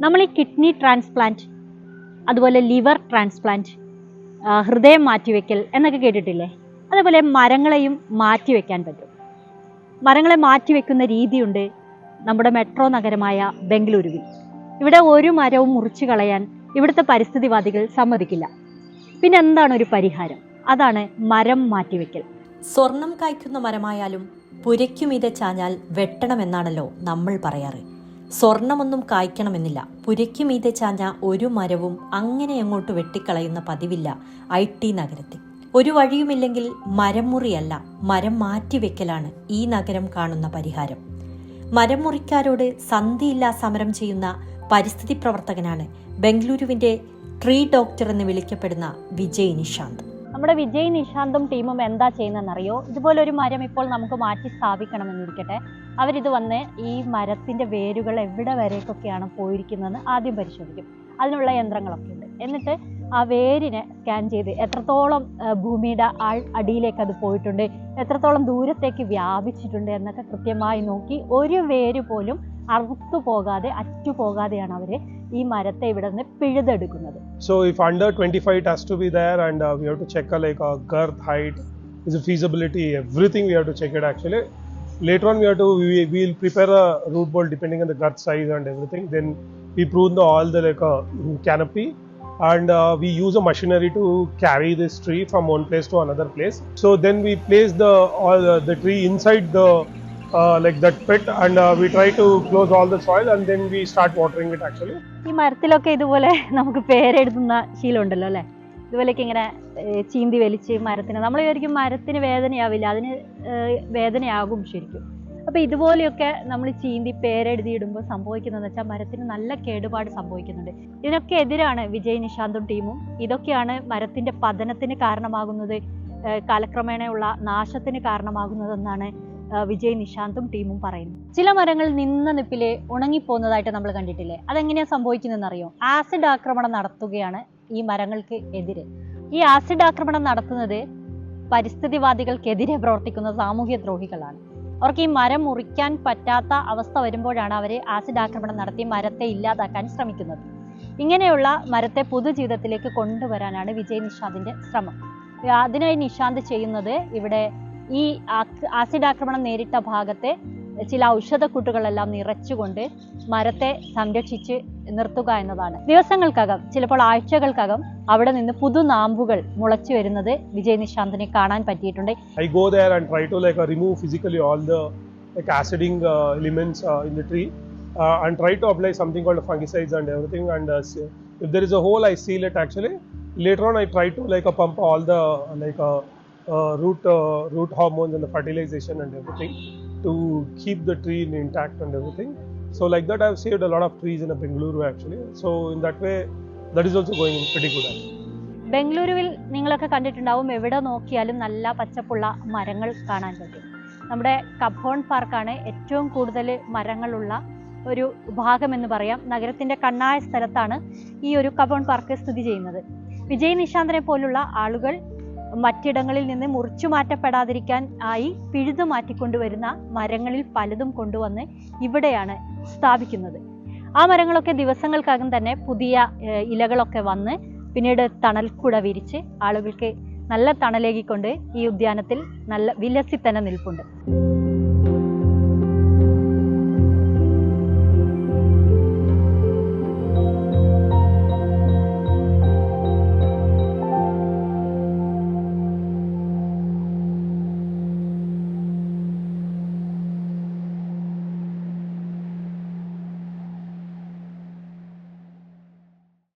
നമ്മൾ ഈ kidney transplant, അതുപോലെ ലിവർ ട്രാൻസ്പ്ലാന്റ്, ഹൃദയം മാറ്റിവെക്കൽ എന്നൊക്കെ കേട്ടിട്ടില്ലേ? അതേപോലെ മരങ്ങളെയും മാറ്റിവെക്കാൻ പറ്റും. മരങ്ങളെ മാറ്റിവെക്കുന്ന രീതിയുണ്ട് നമ്മുടെ മെട്രോ നഗരമായ ബംഗളൂരുവിൽ. ഇവിടെ ഒരു മരവും മുറിച്ചു കളയാൻ ഇവിടുത്തെ പരിസ്ഥിതിവാദികൾ സമ്മതിക്കില്ല. പിന്നെ എന്താണ് ഒരു പരിഹാരം? അതാണ് മരം മാറ്റിവെക്കൽ. സ്വർണം കായ്ക്കുന്ന മരമായാലും പുരയ്ക്കുമീതെ ചാഞ്ഞാൽ വെട്ടണമെന്നാണല്ലോ നമ്മൾ പറയാറ്. സ്വർണമൊന്നും കായ്ക്കണമെന്നില്ല. പുരയ്ക്കുമീതെ ചാഞ്ഞ ഒരു മരവും അങ്ങനെ അങ്ങോട്ട് വെട്ടിക്കളയുന്ന പതിവില്ല IT നഗരത്തിൽ. ഒരു വഴിയുമില്ലെങ്കിൽ മരം മുറിയല്ല, മരം മാറ്റിവെക്കലാണ് ഈ നഗരം കാണുന്ന പരിഹാരം. മരം മുറിക്കാരോട് സന്ധിയില്ലാ സമരം ചെയ്യുന്ന പരിസ്ഥിതി പ്രവർത്തകനാണ് ബംഗളൂരുവിന്റെ ട്രീ ഡോക്ടർ എന്ന് വിളിക്കപ്പെടുന്ന വിജയ് നിശാന്ത്. നമ്മുടെ വിജയ് നിശാന്തും ടീമും എന്താ ചെയ്യുന്നതെന്നറിയോ? ഇതുപോലെ ഒരു മരം ഇപ്പോൾ നമുക്ക് മാറ്റി സ്ഥാപിക്കണമെന്നിരിക്കട്ടെ, അവരിത് വന്ന് ഈ മരത്തിന്റെ വേരുകൾ എവിടെ വരേക്കൊക്കെയാണ് പോയിരിക്കുന്നതെന്ന് ആദ്യം പരിശോധിക്കും. അതിനുള്ള യന്ത്രങ്ങളൊക്കെ ഉണ്ട്. എന്നിട്ട് ആ വേരിനെ സ്കാൻ ചെയ്ത് എത്രത്തോളം ഭൂമിയുടെ അടിയിലേക്ക് അത് പോയിട്ടുണ്ട്, എത്രത്തോളം ദൂരത്തേക്ക് വ്യാപിച്ചിട്ടുണ്ട് എന്നൊക്കെ കൃത്യമായി നോക്കി ഒരു വേര് പോലും അറുത്തു പോകാതെ അറ്റുപോകാതെയാണ് അവര് ഈ മരത്തെ ഇവിടെ നിന്ന് പിഴുതെടുക്കുന്നത്. So if under 25 it has to be there, and we have to check a girth, height, is a feasibility, everything we have to check it actually. Later on we will prepare a root ball depending on the girth size and everything. Then we prune all the canopy, and we use a machinery to carry this tree from one place to another place. So then we place the tree inside the that pit, and we try to close all the soil, and then we start watering it actually. ഈ മരത്തിലൊക്കെ ഇതുപോലെ നമുക്ക് പേരെഴുതുന്ന ശീലമുണ്ടല്ലോ അല്ലേ? ഇതുപോലെയൊക്കെ ഇങ്ങനെ ചീന്തി വലിച്ച് മരത്തിന്, നമ്മൾ വിചാരിക്കും മരത്തിന് വേദനയാവില്ല, അതിന് വേദനയാകും ശരിക്കും. അപ്പോൾ ഇതുപോലെയൊക്കെ നമ്മൾ ചീന്തി പേരെഴുതിയിടുമ്പോൾ സംഭവിക്കുന്നതെന്ന് വെച്ചാൽ മരത്തിന് നല്ല കേടുപാട് സംഭവിക്കുന്നുണ്ട്. ഇതിനൊക്കെ എതിരാണ് വിജയ് നിശാന്തും ടീമും. ഇതൊക്കെയാണ് മരത്തിന്റെ പതനത്തിന് കാരണമാകുന്നത്, കാലക്രമേണയുള്ള നാശത്തിന് കാരണമാകുന്നതെന്നാണ് വിജയ് നിശാന്തും ടീമും പറയുന്നു. ചില മരങ്ങൾ നിന്ന നിപ്പിലെ ഉണങ്ങിപ്പോകുന്നതായിട്ട് നമ്മൾ കണ്ടിട്ടില്ലേ? അതെങ്ങനെയാണ് സംഭവിക്കുന്നതെന്നറിയോ? ആസിഡ് ആക്രമണം നടത്തുകയാണ് ഈ മരങ്ങൾക്ക് എതിരെ. ഈ ആസിഡ് ആക്രമണം നടത്തുന്നത് പരിസ്ഥിതിവാദികൾക്കെതിരെ പ്രവർത്തിക്കുന്ന സാമൂഹ്യ ദ്രോഹികളാണ്. അവർക്ക് ഈ മരം മുറിക്കാൻ പറ്റാത്ത അവസ്ഥ വരുമ്പോഴാണ് അവർ ആസിഡ് ആക്രമണം നടത്തി മരത്തെ ഇല്ലാതാക്കാൻ ശ്രമിക്കുന്നത്. ഇങ്ങനെയുള്ള മരത്തെ പൊതുജീവിതത്തിലേക്ക് കൊണ്ടുവരാനാണ് വിജയ് നിശാന്തിന്റെ ശ്രമം. അതിനായി നിശാന്ത് ചെയ്യുന്നത് ഇവിടെ ഈ ആസിഡ് ആക്രമണം നേരിട്ട ഭാഗത്തെ ചില ഔഷധക്കൂട്ടുകളെല്ലാം നിറച്ചുകൊണ്ട് മരത്തെ സംരക്ഷിച്ച് നിർത്തുക എന്നതാണ്. ദിവസങ്ങൾക്കകം, ചിലപ്പോൾ ആഴ്ചകൾക്കകം അവിടെ നിന്ന് പുതുനാമ്പുകൾ മുളച്ചു വരുന്നത് വിജയ് നിശാന്തിനെ കാണാൻ പറ്റിയിട്ടുണ്ട്. I go there and try to remove physically all the aciding elements in the tree, and try to apply something called fungicides and everything, and if there is a hole I seal it actually. Later on I try to pump all the root hormones and the fertilization and everything to keep the tree intact and everything. So like that I have saved a lot of trees in Bengaluru actually. So in that way that is also going pretty good actually. ബംഗളൂരുവിൽ നിങ്ങളൊക്കെ കണ്ടിട്ടുണ്ടാവും, എവിടെ നോക്കിയാലും നല്ല പച്ചപ്പുള്ള മരങ്ങൾ കാണാൻ പറ്റും. നമ്മുടെ കബ്ബോൺ പാർക്കാണ് ഏറ്റവും കൂടുതൽ മരങ്ങളുള്ള ഒരു ഭാഗമെന്ന് പറയാം. നഗരത്തിന്റെ കണ്ണായ സ്ഥലത്താണ് ഈ ഒരു കബ്ബോൺ പാർക്ക് സ്ഥിതി ചെയ്യുന്നത്. വിജയ് നിശാന്തിനെ പോലുള്ള ആളുകൾ മറ്റിടങ്ങളിൽ നിന്ന് മുറിച്ചു മാറ്റപ്പെടാതിരിക്കാൻ ആയി പിഴുതു മാറ്റിക്കൊണ്ടുവരുന്ന മരങ്ങളിൽ പലതും കൊണ്ടുവന്ന് ഇവിടെയാണ് സ്ഥാപിക്കുന്നത്. ആ മരങ്ങളൊക്കെ ദിവസങ്ങൾക്കകം തന്നെ പുതിയ ഇലകളൊക്കെ വന്ന് പിന്നീട് തണൽക്കുട വിരിച്ച് ആളുകൾക്ക് നല്ല തണലേകിക്കൊണ്ട് ഈ ഉദ്യാനത്തിൽ നല്ല വിലസി തന്നെ നിൽപ്പുണ്ട്.